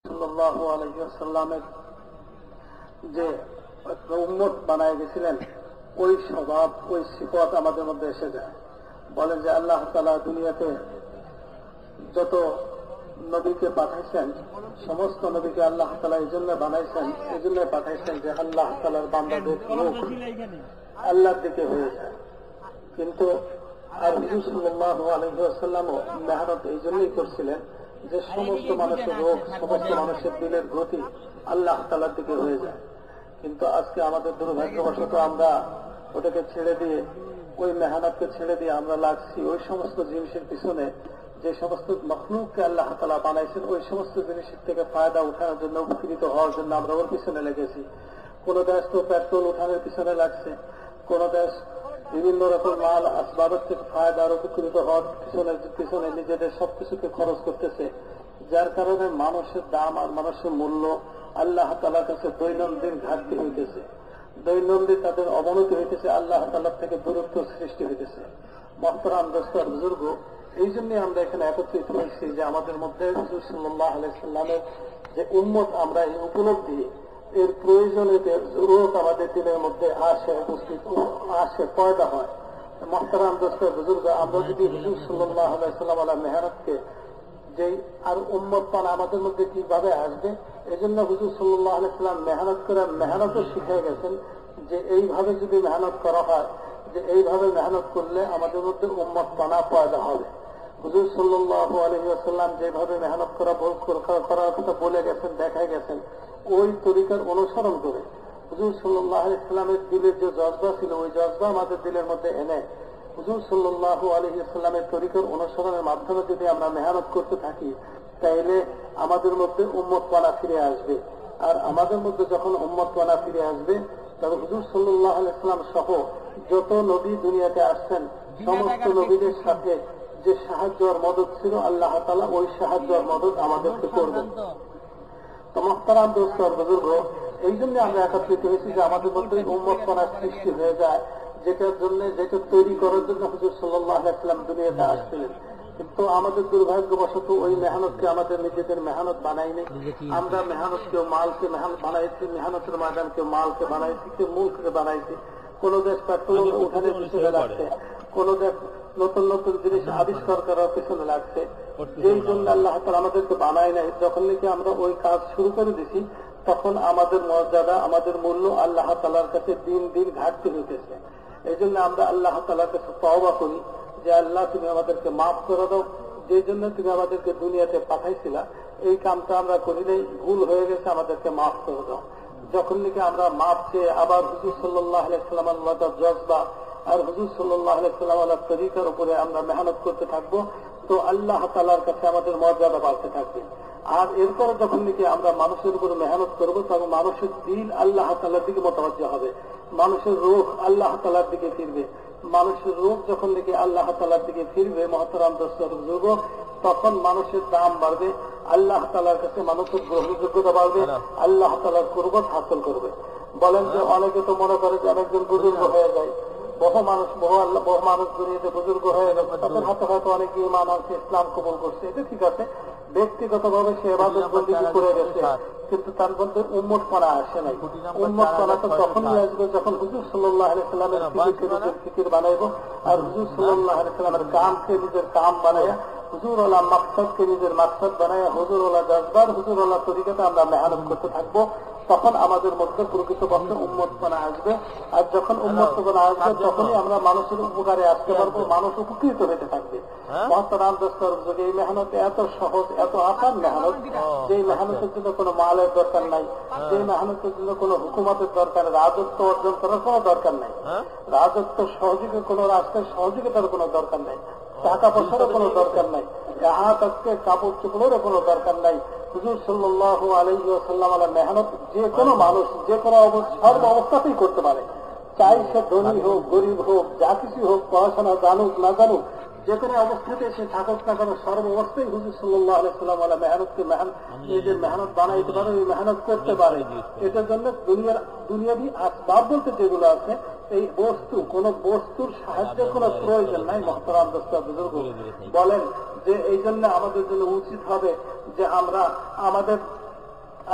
সাল্লাল্লাহু আলাইহি ওয়াসাল্লামের যে উম্মত বানায় গেছিলেন, ওই স্বভাব ওই সিফত আমাদের মধ্যে এসে যায়। বলেন যে আল্লাহ তাআলা দুনিয়াতে যত নবীকে পাঠাইছেন, সমস্ত নবীকে আল্লাহ তাআলা এই জন্য বানাইছেন, এই জন্য পাঠাইছেন যে আল্লাহ তাআলার বান্দাদের মুখ আল্লাহর দিকে হয়ে যায়। কিন্তু আর হুজুর সাল্লাল্লাহু আলাইহি ওয়াসাল্লামও মেহনত এই জন্যই করছিলেন যে সমস্ত মানুষের রোগ, সমস্ত মানুষের দিলের গতি আল্লাহ তাআলার দিকে হয়ে যায়। কিন্তু আজকে আমাদের দুর্ভাগ্যবশত আমরা ওটাকে ছেড়ে দিয়ে, ওই মেহনতকে ছেড়ে দিয়ে আমরা লাগছি ওই সমস্ত জিনিসের পিছনে, যে সমস্ত মখলুককে আল্লাহ তাআলা বানাইছেন ওই সমস্ত জিনিসের থেকে ফায়দা উঠানোর জন্য, উপকৃত হওয়ার জন্য আমরা ওর পিছনে লেগেছি। কোন দেশ তো পেট্রোল উঠানোর পিছনে লাগছে, কোন দেশ বিভিন্ন রকম মাল আসবাবের থেকে ফায়দার উপকৃত হওয়ার পিছনে নিজেদের সবকিছুকে খরচ করতেছে, যার কারণে মানুষের দাম আর মানুষের মূল্য আল্লাহ তাআলার কাছে দৈনন্দিন ঘাটতি হইতেছে, দৈনন্দিন তাদের অবনতি হইতেছে, আল্লাহ তাআলার থেকে দূরত্ব সৃষ্টি হইতেছে। মুহতারাম দোস্ত আর বুজুর্গ, এই জন্য আমরা এখানে একত্রিত হয়েছি যে আমাদের মধ্যে হুজুর সাল্লাল্লাহু আলাইহি ওয়াসাল্লামের যে উম্মত, আমরা এই উপলব্ধি, এর প্রয়োজনীয়তার জরুরত আমাদের দিনের মধ্যে আসে, উপস্থিত আসে, পয়দা হয়। মুহতারাম দোস্ত বুজুর্গ, আমরা যদি হুজুর সাল্লাল্লাহু আলাইহি ওয়াসাল্লাম আলা মেহনতকে যেই আর উম্মত পান আমাদের মধ্যে কিভাবে আসবে, এজন্য হুজুর সাল্লাল্লাহু আলাইহি ওয়াসাল্লাম মেহনত করে মেহনতও শিখিয়ে গেছেন যে এইভাবে যদি মেহনত করা হয়, যে এইভাবে মেহনত করলে আমাদের মধ্যে উম্মত পানা পয়দা হবে। হুজুর সাল্লাল্লাহু আলাইহি ওয়াসাল্লাম যেভাবে মেহনত করার কথা বলে গেছেন, দেখাই গেছেন, ওই তরিকার অনুসরণ করে হুজুর সাল্লাল্লাহু আলাইহি ওয়াসাল্লামের দিলের যে জজবা ছিল, ওই জজবা আমাদের দিলের মধ্যে এনে হুজুর সাল্লাল্লাহু আলাইহি ওয়াসাল্লামের তরিকার অনুসরণের মাধ্যমে যদি আমরা মেহনত করতে থাকি, তাইলে আমাদের মধ্যে উম্মতপানা ফিরে আসবে। আর আমাদের মধ্যে যখন উম্মতপানা ফিরে আসবে, তবে হুজুর সাল্লাল্লাহু আলাইহি ওয়াসাল্লাম সহ যত নবী দুনিয়াতে আসছেন, সমস্ত নবীদের সাথে যে সাহায্য আর মদত ছিল, আল্লাহ তাআলা ওই সাহায্য আর মদত আমাদেরকে করবেন। তো মুহতারাম দোস্ত আর বুজুর্গ, এই জন্য আমরা একত্রিত হয়েছি যে আমাদের মধ্যে উম্মতপানার সৃষ্টি হয়ে যায়, যেটার জন্য, যেটা তৈরি করার জন্য হুজুর সাল্লাল্লাহু আলাইহি ওয়াসাল্লাম দুনিয়াতে আসছিলেন। কিন্তু আমাদের দুর্ভাগ্যবশত ওই মেহনতকে আমাদের নিজেদের মেহনত বানাইনি। আমরা মেহনতকেও মালকে মেহনত বানাইছি, মেহনতের ময়দানকে মালকে বানাইছি, কেউ মুলকে বানাইছি। কোন দেশ পেট্রোল উঠানের পিছনে লাগছে, কোন দেশ নতুন নতুন জিনিস আবিষ্কার করার পিছনে লাগছে, যেই জন্য আল্লাহ তাআলা আমাদেরকে বানায় নাই। যখন নাকি আমরা ওই কাজ শুরু করে দিছি, তখন আমাদের মর্যাদা, আমাদের মূল্য আল্লাহ তাআলার কাছে দিন দিন ঘাটতি হইতেছে। এই জন্য আমরা আল্লাহ তাআলার কাছে তওবা করি যে আল্লাহ, তুমি আমাদেরকে মাফ করে দাও, যেই জন্য তুমি আমাদেরকে দুনিয়াতে পাঠাইছিলা, এই কামটা আমরা করি নাই, ভুল হয়ে গেছে, আমাদেরকে মাফ করে দাও। যখন নাকি আমরা মাফ চেয়ে আবার হুজুর সাল্লাল্লাহু আলাইহি ওয়াসাল্লামের জজবা আর হুজুর সাল্লাল্লাহু আলাইহি ওয়াসাল্লামের তরিকার উপরে আমরা মেহনত করতে থাকবো, তো আল্লাহ তাআলার কাছে আমাদের মর্যাদা বাড়তে থাকবে। আর এরপরে যখন নাকি আমরা মানুষের উপরে মেহনত করবো, তখন মানুষের দিল আল্লাহ তাআলার দিকে মোতাবজ্জহ হবে, মানুষের রূহ আল্লাহ তাআলার দিকে ফিরবে। মানুষের রূহ যখন নাকি আল্লাহ তাআলার দিকে ফিরবে, মুহতারাম দোস্ত বুজুর্গ, তখন মানুষের দাম বাড়বে, আল্লাহ তাআলার কাছে মানুষের গ্রহণযোগ্যতা বাড়বে, আল্লাহ তাআলার কুরবত হাসিল করবে। বলেন যে অনেকে তো মনে করে যে অনেকজন বুজুর্গ হয়ে যায়, বহু মানুষ দুনিয়াতে বুজুর্গ হয়ে গেছে, তাদের হাতে হয়তো অনেক ইমান আছে, ইসলাম কবুল করছে, এটা ঠিক আছে, ব্যক্তিগতভাবে সে ইবাদত বন্দেগী করে গেছে, কিন্তু তার মধ্যে উম্মতপানা আসে নাই। উম্মতপানা তো তখনই আসবে যখন হুজুর সাল্লাল্লাহু আলাইহি ওয়াসাল্লামের ফিকির বানাইব, আর হুজুর সাল্লাল্লাহু আলাইহি ওয়াসাল্লামের কামকে নিজের কাম বানাইয়া, হুজুরওয়ালা মাকসাদকে নিজের মাকসাদ বানাইয়া, হুজুরওয়ালা জজবার, হুজুরওয়ালা তরিকাতে আমরা মেহনত করতে থাকবো, তখন আমাদের মধ্যে প্রকৃতপক্ষে উম্মতপানা আসবে। আর যখন উম্মতপানা আসবে, তখনই আমরা মানুষের উপকারে আসতে পারবো, মানুষ উপকৃত হতে থাকবে। মুহতারাম দোস্ত, এই মেহনত এত সহজ, এত আসান মেহনত, যেই মেহনতের জন্য কোনো মালের দরকার নাই, যেই মেহনতের জন্য কোনো হুকুমতের দরকার, রাজত্ব অর্জন করার কোনো দরকার নাই, রাজত্ব সহযোগী কোনো রাষ্ট্রের সহযোগিতার কোনো দরকার নাই, টাকা পয়সারও কোনো দরকার নাই, যাহা তাকে কাপড় চোপড়েরও কোনো দরকার নাই। হুজুর সাল্লাল্লাহু আলাইহি ওয়াসাল্লাম আলা মেহনত যে কোনো মানুষ যে কোনো সর্ব অবস্থাতেই করতে পারে, চাই সে ধনী হোক, গরিব হোক, যা কিছু হোক, পড়াশোনা জানুক না জানুক, যে কোনো অবস্থাতে সে থাকুক না কেন, সর্ব অবস্থায় হুজুর সাল্লাল্লাহু আলাইহি ওয়াসাল্লাম আলা মেহনতকে নিজের মেহনত বানাইতে পারে, ওই মেহনত করতে পারে। এটার জন্য দুনিয়াবি আসবাব বলতে যেগুলো আছে, এই বস্তু, কোন বস্তুর সাহায্যের কোন প্রয়োজন নাই। মুহতারাম দোস্ত বুজুর্গ, বলেন যে এই জন্য আমাদের জন্য উচিত হবে যে আমরা আমাদের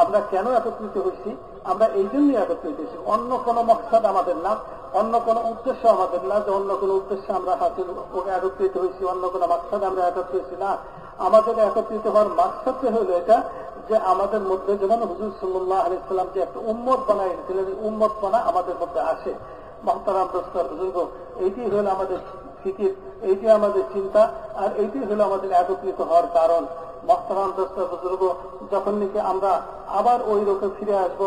আমরা কেন একত্রিত হয়েছি? আমরা এই জন্যই একত্রিত হয়েছি, অন্য কোনো মকসাদ আমাদের না, অন্য কোনো উদ্দেশ্য আমাদের না যে অন্য কোনো উদ্দেশ্যে আমরা একত্রিত হয়েছি, অন্য কোনো মকসাদ আমরা একত্রিত হয়েছি না। আমাদের একত্রিত হওয়ার মাকসাদটা হলো এটা যে আমাদের মধ্যে যেমন হুজুর সাল্লাল্লাহু আলাইহি ওয়াসাল্লাম যে একটা উম্মত বানাইছিলেন, উম্মতপনা আমাদের মধ্যে আসে। মুহতারাম দোস্ত বুজুর্গ, এইটি হলো আমাদের ফিকির, এইটি আমাদের চিন্তা, আর এইটি হলো আমাদের একত্রিত হওয়ার কারণ। মুহতারাম দোস্ত বুজুর্গ, যখন নাকি আমরা আবার ওই রূপে ফিরে আসব,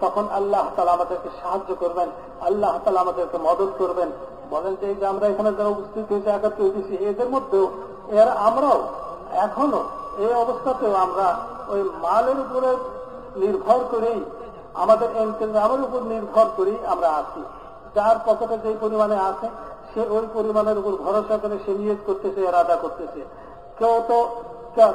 তখন আল্লাহ তাআলা আমাদেরকে সাহায্য করবেন, আল্লাহ তাআলা আমাদেরকে মদত করবেন। বলেন যে এই যে আমরা এখানে যারা উপস্থিত হয়েছে, একত্রিত হয়েছি, এদের মধ্যেও এরা আমরাও এখনো এই অবস্থাতেও আমরা ওই মালের উপরে নির্ভর করেই, আমাদের ইন্তেজামের উপর নির্ভর করেই আমরা আছি। যার পকেটে যে পরিমাণে আছে সে ওই পরিমাণের উপর ভরসা করে সে নিয়োগ করতেছে, এরাদা করতেছে। কেউ তো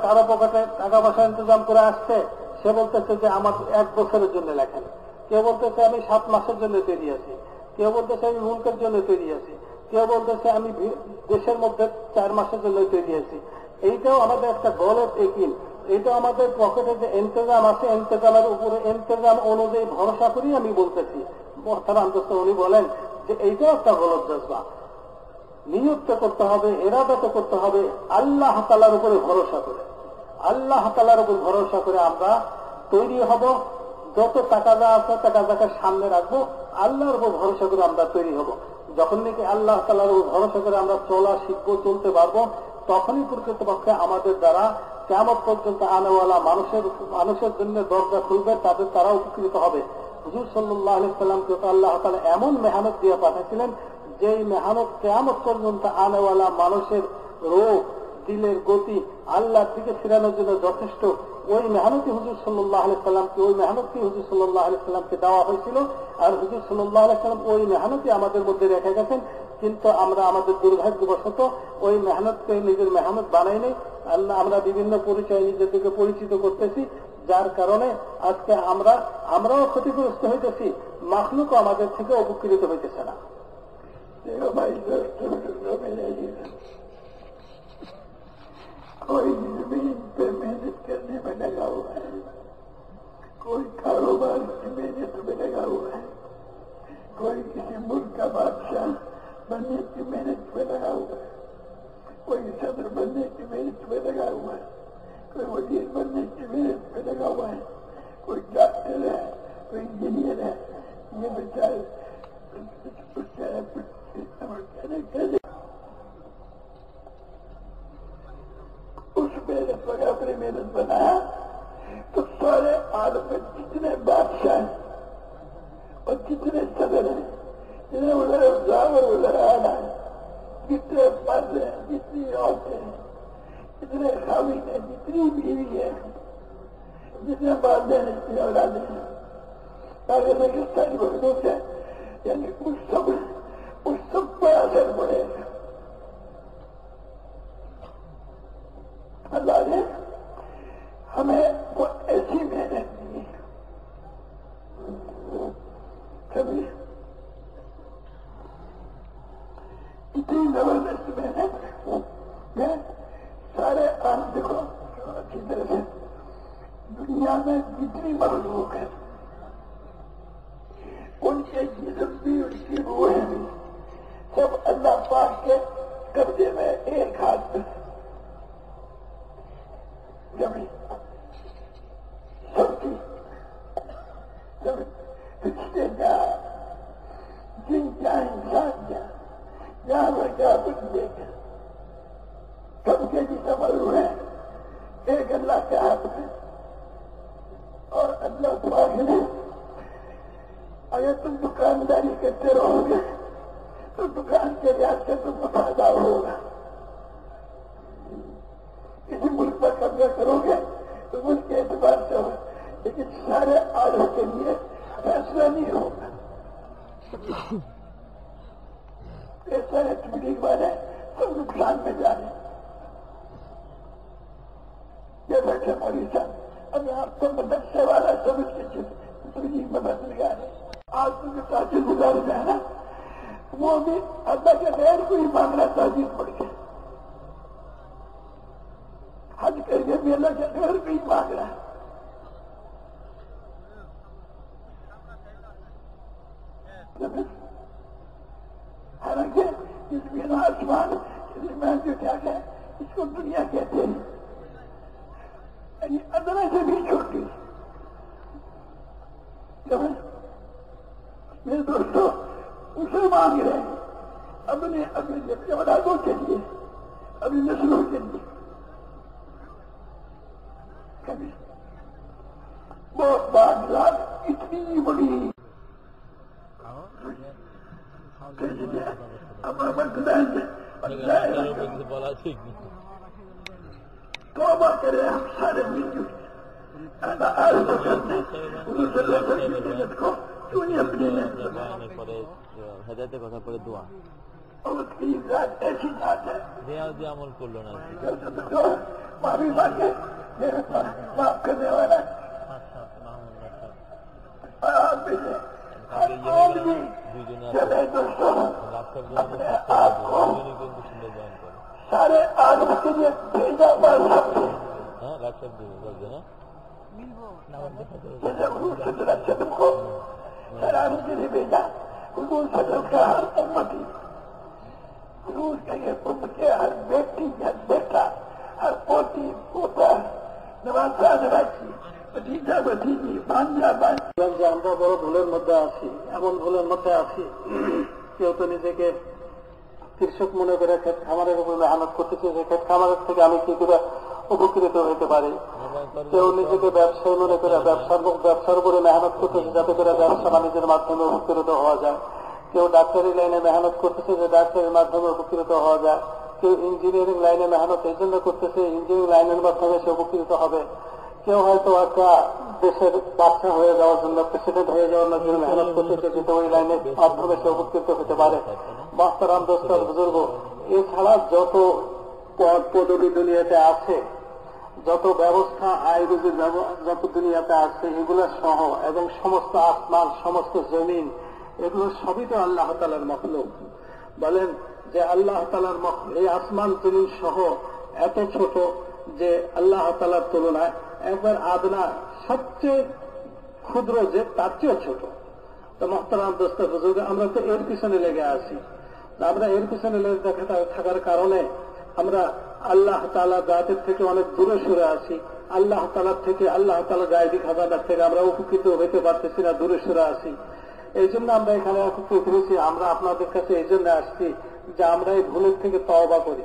কারো পকেটে টাকা পয়সা ইন্তজাম করে আসছে, সে বলতেছে যে আমার 1 বছরের জন্য লেখেন, কেউ বলতেছে আমি 7 মাসের জন্য তৈরি আছি, কেউ বলতেছে আমি মুলকের জন্য তৈরি আছি, কেউ বলতেছে আমি দেশের মধ্যে 4 মাসের জন্য তৈরি আছি। এইটাও আমাদের একটা গলত একিন, এইটা আমাদের পকেটে যে ইন্তজাম আছে, ইন্তজামের উপরে ইন্তজাম অনুযায়ী ভরসা করি আমি বলতেছি। মুহতারাম দোস্ত, উনি বলেন যে এইটাও একটা গলত জজবা। নিয়ত করতে হবে, ইরাদা করতে হবে আল্লাহ তাআলার উপরে ভরসা করে। আল্লাহ তাআলার উপর ভরসা করে আমরা তৈরি হব। যত টাকা যা আছে টাকাটাকে সামনে রাখবো, আল্লাহর উপর ভরসা করে আমরা তৈরি হব। যখন নাকি আল্লাহ তাআলার উপর ভরসা করে আমরা চলা শিখবো, চলতে পারবো, তখনই প্রকৃতপক্ষে আমাদের দ্বারা কিয়ামত পর্যন্ত আনেওয়ালা মানুষের জন্য দরজা খুলবে, তারা উপকৃত হবে। হুজুর সাল্লাল্লাহু আলাইহি ওয়াসাল্লামকে আল্লাহ তাআলা এমন মেহনত দিয়ে পাঠিয়েছিলেন, যেই মেহনত কিয়ামত পর্যন্ত আনেওয়ালা মানুষের রোগ, দিলের গতি আল্লাহর দিকে ফেরানোর জন্য যথেষ্ট। ওই মেহনতই হুজুর সাল্লাল্লাহু আলাইহি ওয়াসাল্লামকে, ওই মেহনতই হুজুর সাল্লাল্লাহু আলাইহি ওয়াসাল্লামকে দেওয়া হয়েছিল। আর হুজুর সাল্লাল্লাহু আলাইহি ওয়াসাল্লাম ওই মেহনতই আমাদের মধ্যে রেখে গেছেন। কিন্তু আমরা আমাদের দুর্ভাগ্যবশত ওই মেহনতকে নিজের মেহনত বানাই নেই। আমরা বিভিন্ন পরিচয় নিজেদেরকে পরিচিত করতেছি, যার কারণে আজকে আমরাও ক্ষতিগ্রস্ত হইতেছি, মাখলুকও আমাদের থেকে উপকৃত হইতেছে না। کوئی زمین پہ محنت کرنے میں لگا ہوا ہے، کوئی کاروبار کی محنت میں لگا ہوا ہے، کوئی کسی ملک کا بادشاہ بننے کی محنت میں لگا ہوا ہے، کوئی صدر بننے کی محنت میں لگا ہوا ہے، کوئی وزیر بننے کی محنت میں لگا ہوا ہے، کوئی ڈاکٹر ہے، کوئی انجینئر ہے۔ یہ بیچارے اس محنت پر اپنی محنت بنایا تو سارے عالم میں جتنے بادشاہ ہیں اور جتنے صدر ہیں، جنہیں ادھر افزا اور ادھر آنا ہے، جتنے مرد ہیں، جتنی عورتیں ہیں، جتنے خاوند ہیں، جتنی بیوی ہیں، جتنے والدین ہیں، جتنی اولادیں ہیں، آگے دیکھیں ساری وقتوں سے یعنی اس سب پر اثر پڑے گا۔ اللہ نے ہمیں وہ ایسی محنت دی، کبھی اتنی زبردست محنت ہے، سارے آپ دیکھو اچھی طرح سے دنیا میں جتنی مخلوق ہے ان کے جسم بھی، ان کی روحیں بھی، سب اللہ پاک کے قبضے میں ایک ہاتھ میں جبھی سب کی رشتے کیا، جن کیا، انسان کیا، جانور کیا، بندے کیا، سب کے جسم اور روحیں ایک اللہ کے ہاتھ میں۔ اور اللہ پاک نے اگر تم دکانداری کرتے رہو گے تو دکان کے لحاظ سے تم کو فائدہ ہوگا، کسی ملک پر قبضہ کرو گے تو ملک کے اعتبار سے ہوگا، لیکن سارے عالم کے لیے فیصلہ نہیں ہوگا۔ یہ سارے تبلیغ والے سب نقصان میں جا رہے ہیں۔ یہ بیٹھے مولوی صاحب ابھی آپ کو مدرسے والا سمجھ کے تبلیغ میں بس لگا رہے ہیں۔ آج تم جو تاجر گزار میں ہے نا، وہ بھی اللہ کے غیر کو ہی مانگ رہا، تاجر پڑھ کے حج کر کے بھی اللہ کے غیر کو ہی مانگ رہا ہے۔ हालांकि इस बिना आसमान जिसमें जो क्या है इसको दुनिया कहते हैं, यानी अदना से भी छोटी। मेरे दोस्तों उसे मांग रहे हैं अपने अपने औलादों के लिए, अपनी नस्लों के लिए। कभी बहुत बात इतनी बड़ी तौबा करें हम सारे मिलजुल को चुनी अपने হেদায়েতের কথা পরে দোয়া और उसकी जात ऐसी जात है দেয়া দিয়ে আমল করলো না माफी मांगे मेरे पास माफ करने वाला आप में से हर आदमी चले दोस्तों अपने आप को কিন্তু সুন্দর বয়ান করে सारे आदमी के लिए भेजा बन सकते হ্যাঁ লাক্সাব দিবে বলছে না जैसे हुजूर सल्लल्लाहु अलैहि वसल्लम को सलामी के लिए भेजा, हुजूर सल्लल्लाहु का हर उम्मती, हुजूर का ये उम्मत के हर बेटी हर बेटा हर पोती पोता नवाजा नवाजी भतीजा भतीजी भांजा भांजा যে আমরা বড় ভুলের মধ্যে আছি, এমন ভুলের মধ্যে আছি কেউ তো নিজেকে কৃষক মনে করে ক্ষেত খামারের উপর মেহনত করতেছে, যে ক্ষেত খামারের থেকে আমি কি করে উপকৃত হতে পারি। কেউ নিজেকে ব্যবসায়ী মনে করে ব্যবসার উপরে মেহনত করতেছে যাতে করে ব্যবসা বাণিজ্যের মাধ্যমে উপকৃত হওয়া যায়। কেউ ডাক্তারি লাইনে মেহনত করতেছে যে ডাক্তারির মাধ্যমে উপকৃত হওয়া যায়। কেউ ইঞ্জিনিয়ারিং লাইনে মেহনত এই জন্য করতেছে ইঞ্জিনিয়ারিং লাইনের মাধ্যমে সে উপকৃত হবে। কেউ হয়তো একটা দেশের বাচ্চা হয়ে যাওয়ার জন্য, প্রেসিডেন্ট হয়ে যাওয়ার জন্য মেহনত করতেছে যেটা ওই লাইনের মাধ্যমে সে উপকৃত হতে পারে। মাস্টারাম দোস্তার বুজুর্গ, এছাড়া যত পদ পদবি দুনিয়াতে আছে, যত ব্যবস্থা আয়ুর্বেদের যত দুনিয়াতে আছে এগুলো সহ এবং সমস্ত আসমান সমস্ত জমিন এগুলো সবই তো আল্লাহ তাআলার মখলুক। বলেন যে আল্লাহ তাআলার এই আসমান জমিন সহ এত ছোট যে আল্লাহ তাআলার তুলনায় একবার আদনা সবচেয়ে ক্ষুদ্র যে তার চেয়েও ছোট। তো মোহতারাম দোস্ত বুজুর্গ, আমরা তো এর পিছনে লেগে আছি। আমরা এর পিছনে লেগে থাকার কারণে আমরা আল্লাহ তাআলা জাতের থেকে অনেক দূরে সরে আছি। আল্লাহ তাআলার থেকে, আল্লাহ তাআলা গায়েবী খাজানার থেকে আমরা উপকৃত হইতে পারতেছি না, দূরে সরে আছি। এই জন্য আমরা এখানে একত্রিত হয়েছি। আমরা আপনাদের কাছে এই জন্য আসছি যে আমরা এই ভুলের থেকে তওবা করি।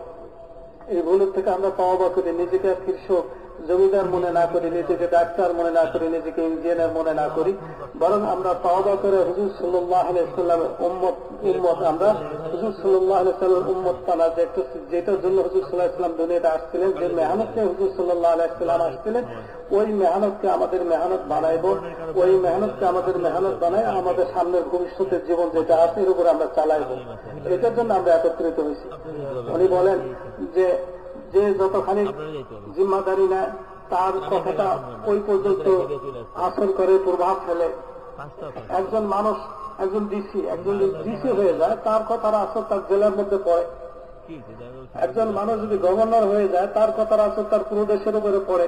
এই ভুলের থেকে আমরা তওবা করি, নিজেকে কৃষক জমিদার মনে না করি, নিজেকে ডাক্তার মনে না করি, নিজেকে ইঞ্জিনিয়ার মনে না করি, বরং আমরা তওবা করে হুজুর সাল্লাল্লাহু আলাইহি ওয়াসাল্লামের উম্মত আমরা হুজুর সাল্লাল্লাহু আলাইহি ওয়াসাল্লামের উম্মত পানা, যেটার জন্য হুজুর সাল্লাল্লাহু আলাইহি ওয়াসাল্লাম দুনিয়াতে আসছিলেন, যে মেহনতে হুজুর সাল্লাল্লাহু আলাইহি ওয়াসাল্লাম আসছিলেন, ওই মেহনতকে আমাদের মেহনত বানাইব। ওই মেহনতকে আমাদের মেহনত বানায় আমাদের সামনের ভবিষ্যতের জীবন যেটা আছে এর উপর আমরা চালাইব। এটার জন্য আমরা একত্রিত হয়েছি। উনি বলেন যে যে যতখানি জিম্মাদারি নেয় তার কথাটা ওই পর্যন্ত আসর করে, প্রভাব ফেলে। একজন মানুষ, একজন ডিসি হয়ে যায়, তার কথার আসর তার জেলার মধ্যে পড়ে। একজন মানুষ যদি গভর্নর হয়ে যায় তার কথার আসর তার পুরো দেশের উপরে পড়ে।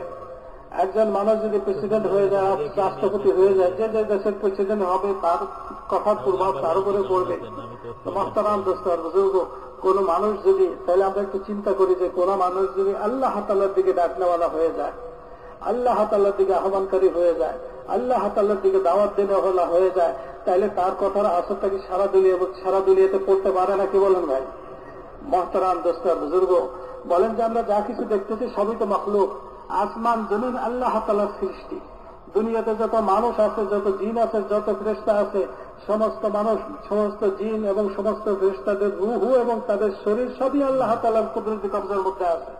একজন মানুষ যদি প্রেসিডেন্ট হয়ে যায়, রাষ্ট্রপতি হয়ে যায়, যে যে দেশের প্রেসিডেন্ট হবে তার কথার প্রভাব তার উপরে পড়বে। মোহতারাম দোস্তার বুজুর্গ, কোন মানুষ যদি, তাহলে আমরা একটু চিন্তা করি যে কোন মানুষ যদি আল্লাহ তাআলার দিকে ডাকনেওয়ালা হয়ে যায়, আল্লাহ তাআলার দিকে আহ্বানকারী হয়ে যায়, আল্লাহ তাআলার দিকে দাওয়াত দেওয়ালা হয়ে যায়, তাহলে তার কথার আসরটা কি সারা দুনিয়াতে পড়তে পারে না? কি বলেন ভাই? মোহতারাম দোস্তার বুজুর্গ, বলেন যে আমরা যা কিছু দেখতেছি সবই তো মাখলুক। আসমান জমিন আল্লাহ তাআলার সৃষ্টি। দুনিয়াতে যত মানুষ আছে, যত জিন আছে, যত ফেরেশতা আছে, সমস্ত মানুষ, সমস্ত জিন এবং সমস্ত ফেরেশতাদের রূহ এবং তাদের শরীর সবই আল্লাহ তাআলার কুদরতি কবজার মধ্যে আছে।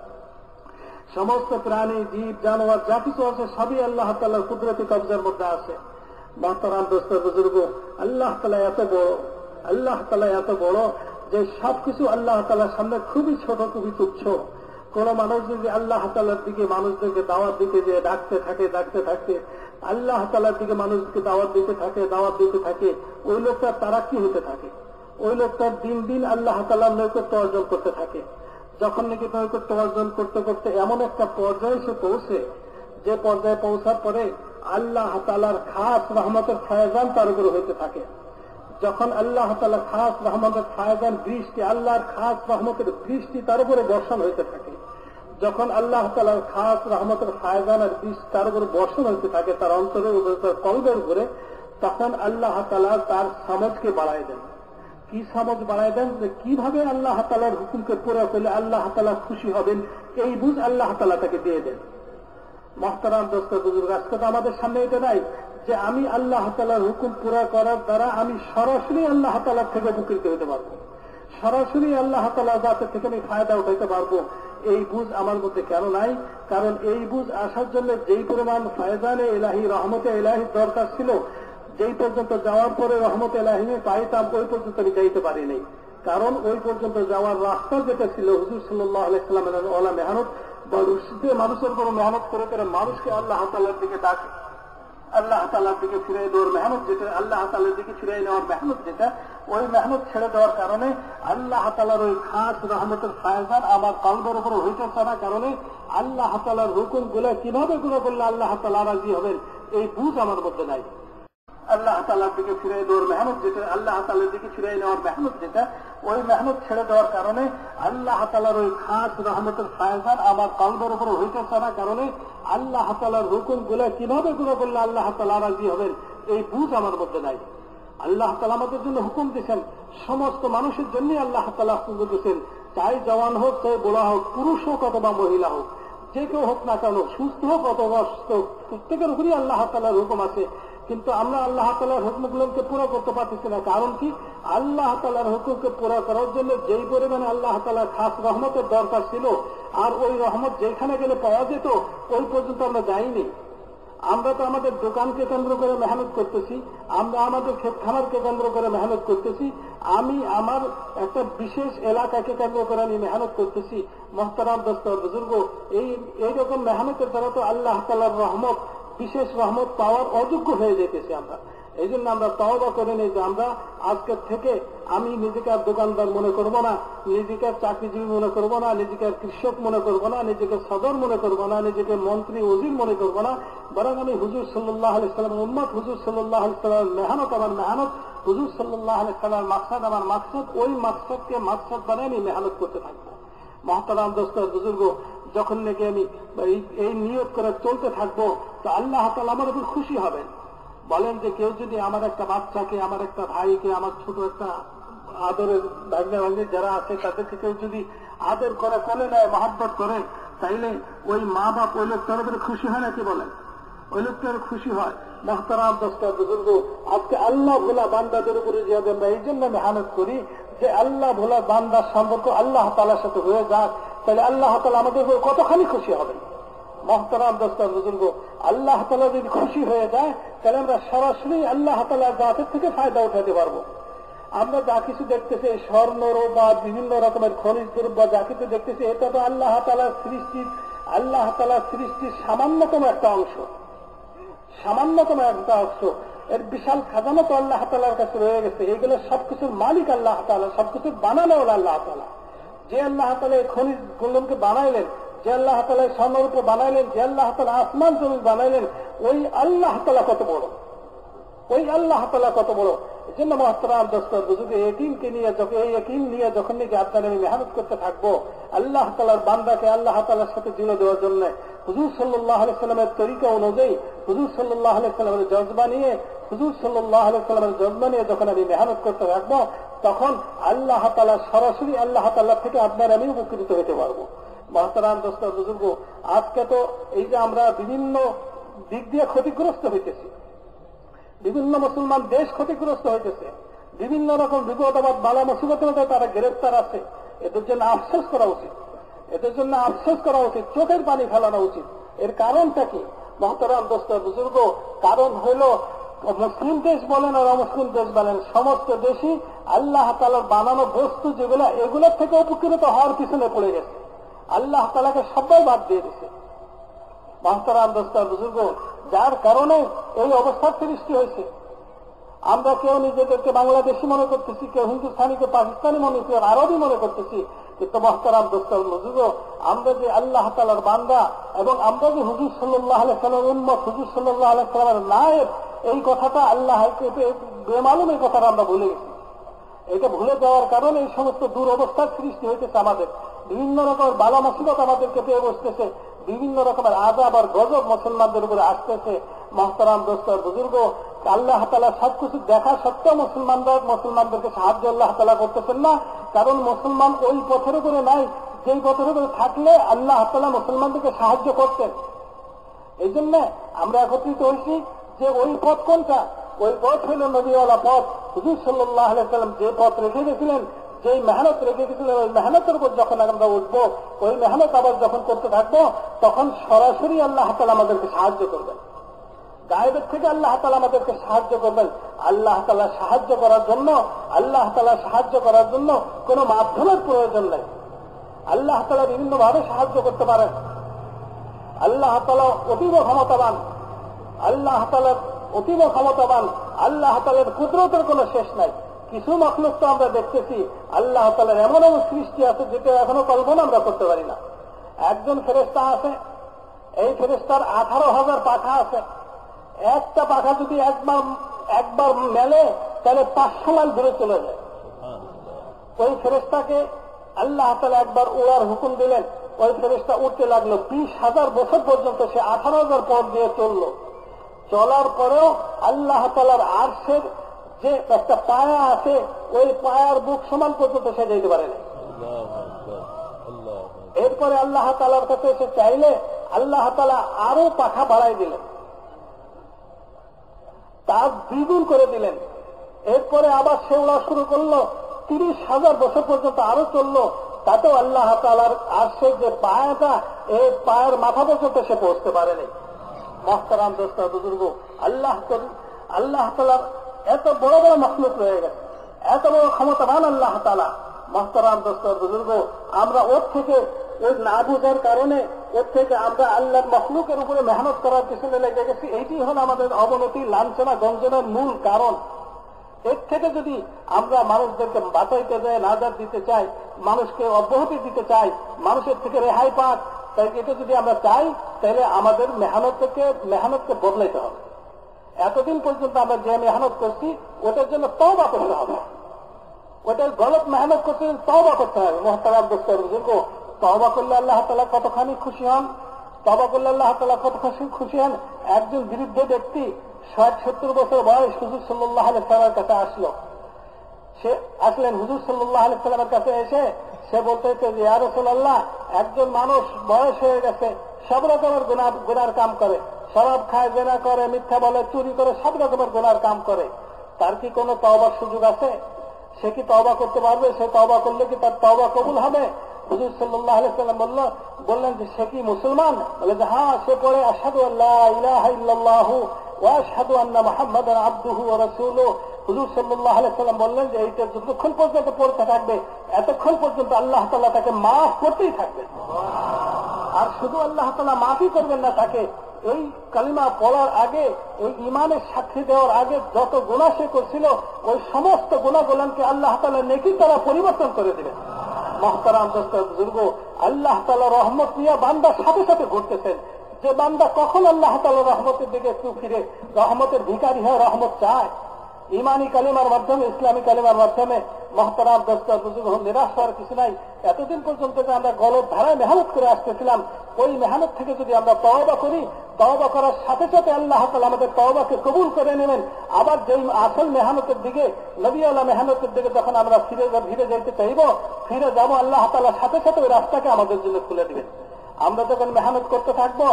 সমস্ত প্রাণী, জীব, জানোয়ার যা কিছু আছে সবই আল্লাহ তাআলার কুদরতি কবজার মধ্যে আছে। মোহতারাম দোস্ত বুজুর্গ, আল্লাহ তাআলা এত বড়, আল্লাহ তাআলা এত বড় যে সবকিছু আল্লাহ তাআলার সামনে খুবই ছোট, খুবই তুচ্ছ। কোন মানুষ যদি আল্লাহ তাআলার দিকে মানুষদেরকে দাওয়াত দিতে যে ডাকতে থাকে আল্লাহ তাআলার দিকে মানুষকে দাওয়াত দিতে থাকে, ওই লোকটার তারাক্কি হতে থাকে। ওই লোকটার দিন দিন আল্লাহ তাআলার নৈকট্য অর্জন করতে থাকে। যখন নাকি নৈকট্য অর্জন করতে করতে এমন একটা পর্যায়ে সে পৌঁছে, যে পর্যায়ে পৌঁছার পরে আল্লাহ তাআলার খাস রহমতের ফয়জান তার উপরে হইতে থাকে। যখন আল্লাহ তাআলা খাস রহমতের ফায়জান বৃষ্টি, আল্লাহর খাস রহমতের বৃষ্টি তার উপরে বর্ষণ হইতে থাকে, যখন আল্লাহ তাআলার খাস রহমতের ফায়জানের বৃষ্টি তার উপরে বর্ষণ হইতে থাকে তার অন্তরের উপরে, তার কলবের উপরে, তখন আল্লাহ তাআলা তার সমঝকে বাড়ায় দেন। কি সমঝ বাড়ায় দেন? যে কিভাবে আল্লাহ তাআলার হুকুমকে পুরো করলে আল্লাহ তাআলা খুশি হবেন, এই বুঝ আল্লাহ তাআলা তাকে দিয়ে দেন। মহতারাম দোস্ত বুজুর্গ, আজকে তো আমাদের সামনে এটা নাই যে আমি আল্লাহ তাআলার হুকুম পুরা করার দ্বারা আমি সরাসরি আল্লাহ তাআলার থেকে উপকৃত হতে পারবো, সরাসরি আল্লাহ তাআলার জাতের থেকে আমি ফায়দা উঠাইতে পারবো। এই বুঝ আমার মধ্যে কেন নাই? কারণ এই বুঝ আসার জন্য যেই পরিমাণ ফায়জানে এলাহি, রহমতে এলাহি দরকার ছিল, যেই পর্যন্ত যাওয়ার পরে রহমতে এলাহি পাইতাম, ওই পর্যন্ত আমি যাইতে পারিনি। কারণ ওই পর্যন্ত যাওয়ার রাস্তা যেটা ছিল হুজুর সাল্লাল্লাহু আলাইহি সাল্লামের ওলা মেহনত বা মানুষের উপর মেহনত করে করে মানুষকে আল্লাহ তাআলার দিকে ডাকে, আল্লাহ তাআলার দিকে ফিরিয়ে দেওয়ার মেহনত যেটা, আল্লাহ তাআলার দিকে ফিরিয়ে নেওয়ার মেহনত যেটা, ওই মেহনত ছেড়ে দেওয়ার কারণে আল্লাহ তাআলার ওই খাস রহমতের ফায়জান আমার কলবের উপরে হইতেছে না, কারণে আল্লাহ তাআলার হুকুম গুলো কিভাবে গুলো করলে আল্লাহ তাআলা রাজি হবেন এই বুঝ আমার মধ্যে নাই। আল্লাহ তাআলার দিকে ফিরিয়ে দেওয়ার মেহনত যেটা, আল্লাহ তাআলার দিকে ফিরিয়ে নেওয়ার মেহনত যেটা, ওই মেহনত ছেড়ে দেওয়ার কারণে আল্লাহ তাআলার ওই খাস রহমতের ফায়জান আমার কলবের উপরে হইতেছে না, কারণে আল্লাহ তাআলার হুকুম গুলো কিভাবে গুলো করলে আল্লাহ তাআলা রাজি হবেন এই বুঝ আমার মধ্যে নাই। আল্লাহ তাআলা আমাদের জন্য হুকুম দিয়েছেন, সমস্ত মানুষের জন্য আল্লাহ তাআলা হুকুম দিয়েছেন, চাই জওয়ান হোক, চাই বুড়া হোক, পুরুষ হোক অথবা মহিলা হোক, যে কেউ হোক না কেন, সুস্থ হোক অথবা অসুস্থ, প্রত্যেকের উপরই আল্লাহ তাআলার হুকুম আছে। কিন্তু আমরা আল্লাহ তাআলার হুকুমগুলোকে পুরো করতে পারতেছি না। কারণ কি? আল্লাহ তাআলার হুকুমকে পুরো করার জন্য যেই পরিমাণে আল্লাহ তাআলার খাস রহমতের দরকার ছিল, আর ওই রহমত যেখানে গেলে পাওয়া যেত ওই পর্যন্ত আমরা যাইনি। আমরা তো আমাদের দোকানকে কেন্দ্র করে মেহনত করতেছি, আমরা আমাদের ক্ষেত খামারকে কেন্দ্র করে মেহনত করতেছি, আমি আমার একটা বিশেষ এলাকাকে কেন্দ্র করে আমি মেহনত করতেছি। মুহতারাম দোস্ত বুজুর্গ, এইরকম মেহনতের দ্বারা তো আল্লাহ তাআলার রহমত, বিশেষ রহমত পাওয়ার অযোগ্য হয়ে যেতেছি আমরা। এই জন্য আমরা তওবা করে নিই যে আমরা আজকের থেকে আমি নিজেকে আর দোকানদার মনে করব না, নিজেকে আর চাকরিজীবী মনে করব না, নিজেকে আর কৃষক মনে করব না, নিজেকে সদর মনে করব না, নিজেকে মন্ত্রী ওজির মনে করব না, বরং আমি হুজুর সাল্লাল্লাহু আলাইহি সাল্লামের উম্মত, হুজুর সাল্লাল্লাহু আলাইহি সাল্লামের মেহনত আমার মেহনত, হুজুর সাল্লাল্লাহু আলাইহি সাল্লামের মাকসাদ আমার মাকসাদ, ওই মাকসাদকে মাকসাদ বানিয়ে আমি মেহনত করতে থাকবো। মহতারাম দোস্ত বুজুর্গ, যখন নাকি আমি এই নিয়ত করে চলতে থাকবো তো আল্লাহ তাআলা আমার উপর খুশি হবেন। বলেন যে কেউ যদি আমার একটা বাচ্চাকে, আমার একটা ভাইকে, আমার ছোট একটা আদরের ভাগ্নে ভাগ্নে যারা আছে তাদেরকে কেউ যদি আদর করে, কোলে নেয়, মহব্বত করে, তাইলে ওই মা বাপ ওই লোকটার উপরে খুশি হয় নাকি? বলেন, ওই লোকটার খুশি হয়। মুহতারাম দোস্ত বুজুর্গ, আজকে আল্লাহ ভোলা বান্দাদের উপরে যে আমরা এই জন্য মেহনত করি যে আল্লাহ ভোলা বান্দার সম্পর্ক আল্লাহ তাআলার সাথে হয়ে যাক, তাহলে আল্লাহ তাআলা আমাদের উপর কতখানি খুশি হবেন। মুহতারাম দোস্ত বুজুর্গ, আল্লাহ তাআলা যদি খুশি হয়ে যায় তাহলে আমরা সরাসরি আল্লাহ তাআলার জাতের থেকে ফায়দা উঠাতে পারবো। আমরা যা কিছু দেখতেছি, স্বর্ণ বা বিভিন্ন রকমের খনিজ দ্রব্য যা কিছু দেখতেছি, এটা তো আল্লাহ তাআলার সৃষ্টির সামান্যতম একটা অংশ, সামান্যতম একটা অংশ। এর বিশাল খাজানা তো আল্লাহ তাআলার কাছে রয়ে গেছে। এইগুলো সবকিছুর মালিক আল্লাহ তাআলা, সবকিছু বানানো হল আল্লাহ তাআলা। যে আল্লাহ তাআলা এই খনিজ গুলোকে বানাইলেন, যে আল্লাহ তাআলা স্বর্ণরূপ বানাইলেন, যে আল্লাহ তাআলা আসমান জমিন বানাইলেন, ওই আল্লাহ তাআলা কত বড়, ওই আল্লাহ তাআলা কত বড়। এই জন্য মুহতারাম দোস্ত বুজুর্গ, এই ইয়াকিন নিয়ে যখন নাকি আপনার আমি মেহনত করতে থাকবো আল্লাহ তাআলার বান্দাকে আল্লাহ তাআলার সাথে জুড়ে দেওয়ার জন্য, হুজুর সাল্লাল্লাহু আলাইহি সাল্লামের তরিকা অনুযায়ী, হুজুর সাল্লাল্লাহু আলাইহি সাল্লামের জজবা নিয়ে, যখন আমি মেহনত করতে থাকবো তখন আল্লাহ তাআলা সরাসরি আল্লাহ তাআলা থেকে আপনার আমি উপকৃত হতে পারবো। মুহতারাম দোস্ত বুজুর্গ, আজকে তো এই যে আমরা বিভিন্ন দিক দিয়ে ক্ষতিগ্রস্ত হইতেছি, বিভিন্ন মুসলমান দেশ ক্ষতিগ্রস্ত হইতেছে, বিভিন্ন রকম বিপদাবাদ বালা মুসিবতের মধ্যে তারা গ্রেফতার আছে। এদের জন্য আফসোস করা উচিত, এদের জন্য আফসোস করা উচিত, চোখের পানি ফেলানো উচিত। এর কারণটা কি? মুহতারাম দোস্ত বুজুর্গ, কারণ হইল মুসলিম দেশ বলেন আর অমুসলিম দেশ বলেন, সমস্ত দেশই আল্লাহ তাআলার বানানো বস্তু যেগুলা, এগুলোর থেকে উপকৃত হওয়ার পিছনে পড়ে গেছে। আল্লাহ তাআলাকে সবাই বাদ দিয়ে দিচ্ছে। মুহতারাম দোস্ত বুজুর্গ, যার কারণে এই অবস্থার সৃষ্টি হয়েছে। আমরা কেউ নিজেদেরকে বাংলাদেশি মনে করতেছি, কেউ হিন্দুস্তানিকে পাকিস্তানি মনে করছি, আরবি মনে করতেছি। কিন্তু মুহতারাম দোস্ত বুজুর্গ, আমরা যে আল্লাহ তাআলার বান্দা এবং আমরা যে হুজুর সাল্লাল্লাহু আলাইহি সাল্লামের উম্মত, হুজুর সাল্লাল্লাহু আলাইহি সাল্লামের নায়েব, এই কথাটা আল্লাহ বেমালুম এই কথাটা আমরা ভুলে গেছি। এটা ভুলে যাওয়ার কারণে এই সমস্ত দুরবস্থার সৃষ্টি হইতেছে। আমাদের বিভিন্ন রকমের বালা মুসিবত আমাদেরকে পেয়ে বসতেছে, বিভিন্ন রকমের আযাব আর গজব মুসলমানদের উপরে আসতেছে। মুহতারাম দোস্ত বুজুর্গ, আল্লাহ তাআলা সবকিছু দেখা সত্ত্বেও মুসলমানদেরকে সাহায্য আল্লাহ তাআলা করতেছেন না, কারণ মুসলমান ওই পথের উপরে নাই যেই পথের উপরে থাকলে আল্লাহ তাআলা মুসলমানদেরকে সাহায্য করতেন। এই জন্য আমরা একত্রিত হয়েছি যে ওই পথ কোনটা? ওই পথ হল নবীওয়ালা পথ। হুজুর সাল্লাল্লাহু আলাইহি ওয়াসাল্লাম যে পথ রেখে গেছিলেন, যেই মেহনত রেখে গেছিলেন, ওই মেহনতের উপর যখন আমরা উঠবো, ওই মেহনত আবার যখন করতে থাকবো, তখন সরাসরি আল্লাহ তাআলা আমাদেরকে সাহায্য করবেন। গায়েবের থেকে আল্লাহ তাআলা আমাদেরকে সাহায্য করবেন। আল্লাহ তাআলা সাহায্য করার জন্য কোনো মাধ্যমের প্রয়োজন নেই। আল্লাহ তাআলা বিভিন্ন ভাবে সাহায্য করতে পারেন। আল্লাহ তাআলা অতীব ক্ষমতাবান। আল্লাহ তাআলার কুদরতের কোনো শেষ নাই। কিছু মাখলুক তো আমরা দেখতেছি, আল্লাহ তাআলার এমন এমন সৃষ্টি আছে যেটা এখনো কল্পনা আমরা করতে পারি না। একজন ফেরেশতা আছে, এই ফেরেশতার 18,000 পাখা আছে। একটা পাখা যদি একবার মেলে তাহলে 500 মাইল দূরে চলে যায়। ওই ফেরেশতাকে আল্লাহ তাআলা একবার উড়ার হুকুম দিলেন, ওই ফেরেশতা উঠতে লাগলো। 20,000 বছর পর্যন্ত সে 18,000 পথ দিয়ে চলল। চলার পরেও আল্লাহ তাআলার আরশের যে একটা পায়া আছে, ওই পায়ার বুক সমান পর্যন্ত সে যেতে পারে না। এরপরে আল্লাহ তাআলার কাছে সে চাইলে আল্লাহ তাআলা আরো পাখা বাড়াই দিলেন, তার দ্বিগুণ করে দিলেন। এরপরে আবার সে উড়া শুরু করলো, 30,000 বছর পর্যন্ত আরো চললো। তাতেও আল্লাহ তাআলার আরশের যে পায়াটা, এই পায়ের মাথা পর্যন্ত সে পৌঁছতে পারেনি। মুহতারাম দোস্ত বুজুর্গ, আল্লাহ তাআলার এত বড় বড় মাখলুক রয়ে গেছে, এত বড় ক্ষমতাবান আল্লাহ তাআলা। মুহতারাম দোস্ত বুজুর্গ, আমরা ওর থেকে ওই না বুঝার কারণে আমরা আল্লাহর মাখলুকের উপরে মেহনত করার পিছনে লেগে গেছি। এইটি হল আমাদের অবনতি, লাঞ্ছনা, গঞ্জনার মূল কারণ। এর থেকে যদি আমরা মানুষদেরকে বাঁচাইতে চাই, নাজাত দিতে চাই, মানুষকে অব্যাহতি দিতে চাই, মানুষের থেকে রেহাই পাক, তাই এটা যদি আমরা চাই, তাহলে আমাদের মেহনতকে বদলাইতে হবে। এতদিন পর্যন্ত আমরা যে মেহনত করছি ওটার জন্য তওবা করতে হবে। ওটার গলত মেহনত করতে তওবা করতে হবে। মুহতারাম দোস্ত বুজুর্গ, তওবা করলে আল্লাহ তাআলা কতখানি খুশি হন, খুশি হন। একজন বৃদ্ধ ব্যক্তি 60-70 বছর বয়স হুজুর সাল্লাল্লাহু আলাইহি ওয়াসাল্লামের কাছে আসলেন। হুজুর সাল্লাল্লাহু আলাইহি ওয়াসাল্লামের কাছে এসে সে বলতেছে যে ইয়া রাসূলুল্লাহ, একজন মানুষ বয়স হয়ে গেছে, সব রকমের গুনার কাম করে, শরাব খায়, জেনা করে, মিথ্যা বলে, চুরি করে, সব রকমের গুনার কাম করে। তার কি কোনো তওবার সুযোগ আছে? সে কি তওবা করতে পারবে? সে তওবা করলে কি তার তওবা কবুল হবে? হুজুর সাল্লাল্লাহু আলাইহি ওয়াসাল্লাম বললেন যে সে কি মুসলমান? বলে যে হ্যাঁ, সে পড়ে আশহাদু আল্লা ইলাহা ইল্লাল্লাহু ওয়া আশহাদু আন্না মুহাম্মাদান আবদুহু ওয়া রাসূলুহু। হুজুর সাল্লাল্লাহু আলাইহি ওয়াসাল্লাম বললেন যে এইটা যতক্ষণ পর্যন্ত পড়তে থাকবে, এতক্ষণ পর্যন্ত আল্লাহ তাআলা তাকে মাফ করতেই থাকবে। আর শুধু আল্লাহ তাআলা মাফই করবেন না, তাকে এই কালিমা পড়ার আগে, এই ঈমানের সাক্ষী দেওয়ার আগে যত গুনাহ সে করছিল, ওই সমস্ত গুনাহগুলোকে আল্লাহ তাআলা নেকির দ্বারা পরিবর্তন করে দিবেন। মুহতারাম দোস্ত বুজুর্গ, আল্লাহ তাআলা রহমত নিয়ে বান্দার সাথে সাথে ঘুরতেছেন। যে বান্দা কখন আল্লাহ তাআলা রহমতের দিকে একটু ফিরে রহমতের ভিখারি হয়ে রহমত চায়, ইমানি কালিমার মাধ্যমে, ইসলামী কালিমার মাধ্যমে, মুহতারাম দোস্ত বুজুর্গ, নিরাশ হওয়ার কিছু নাই। এতদিন পর্যন্ত যে আমরা গলত ধারায় মেহনত করে আসতেছিলাম, ওই মেহনত থেকে যদি আমরা তওবা করি, তওবা করার সাথে সাথে আল্লাহ তাআলা আমাদের তওবাকে কবুল করে নেবেন। আবার যেই আসল মেহনতের দিকে, নবীওয়ালা মেহনতের দিকে যখন আমরা ফিরে যাইতে চাইব, ফিরে যাব, আল্লাহ তাআলা সাথে সাথে ওই রাস্তাকে আমাদের জন্য খুলে দিবেন। আমরা যখন মেহনত করতে থাকবো,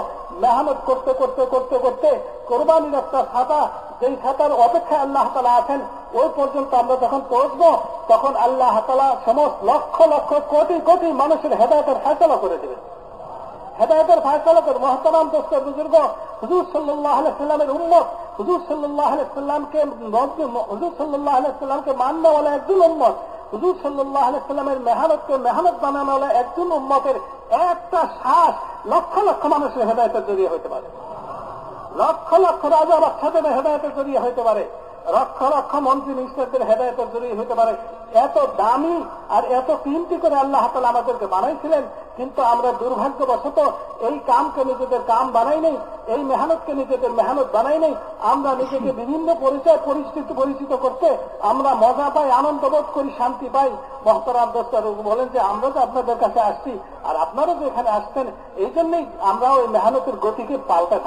মেহনত করতে করতে করতে করতে কোরবানির একটা খাতা, যেই খাতার অপেক্ষায় আল্লাহ তাআলা আছেন, ওই পর্যন্ত আমরা যখন পৌঁছবো, তখন আল্লাহ তাআলা সমস্ত লক্ষ লক্ষ কোটি কোটি মানুষের হেদায়েতের ফয়সালা করে দেবেন। হেদায়েতের ফয়সালা করে। মুহতারাম দোস্ত বুজুর্গ, হুজুর সাল্লাল্লাহু আলাইহি ওয়াসাল্লামের উম্মত, হুজুর সাল্লাল্লাহু আলাইহি ওয়াসাল্লামকে মাননেওয়ালা একজন উম্মত, হুজুর সাল্লাল্লাহু আলাইহি ওয়াসাল্লামের মেহনত বানানোওয়ালা একজন উম্মতের একটা শ্বাস লক্ষ লক্ষ মানুষের হেদায়েতের জরিয়ে হইতে পারে। লক্ষ লক্ষ রাজা বাদশাদের হেদায়েতের জরিয়ে হইতে পারে। লক্ষ লক্ষ মন্ত্রী মিনিস্টারদের হেদায়েতের জরিয়ে হইতে পারে। এত দামি আর এত কিমতি করে আল্লাহ তাআলা আমাদেরকে বানাইছিলেন, কিন্তু আমরা দুর্ভাগ্যবশত এই কামকে নিজেদের কাম বানাই নেই, এই মেহনতকে নিজেদের মেহনত বানাই নেই। আমরা নিজেকে বিভিন্ন পরিচিত করতে আমরা মজা পাই, আনন্দ বোধ করি, শান্তি পাই। মোহতারাম দোস্তরা বলেন যে আমরা তো আপনাদের কাছে আসছি, আর আপনারা যে এখানে আসছেন, এই জন্যই আমরা ওই মেহনতের গতিকে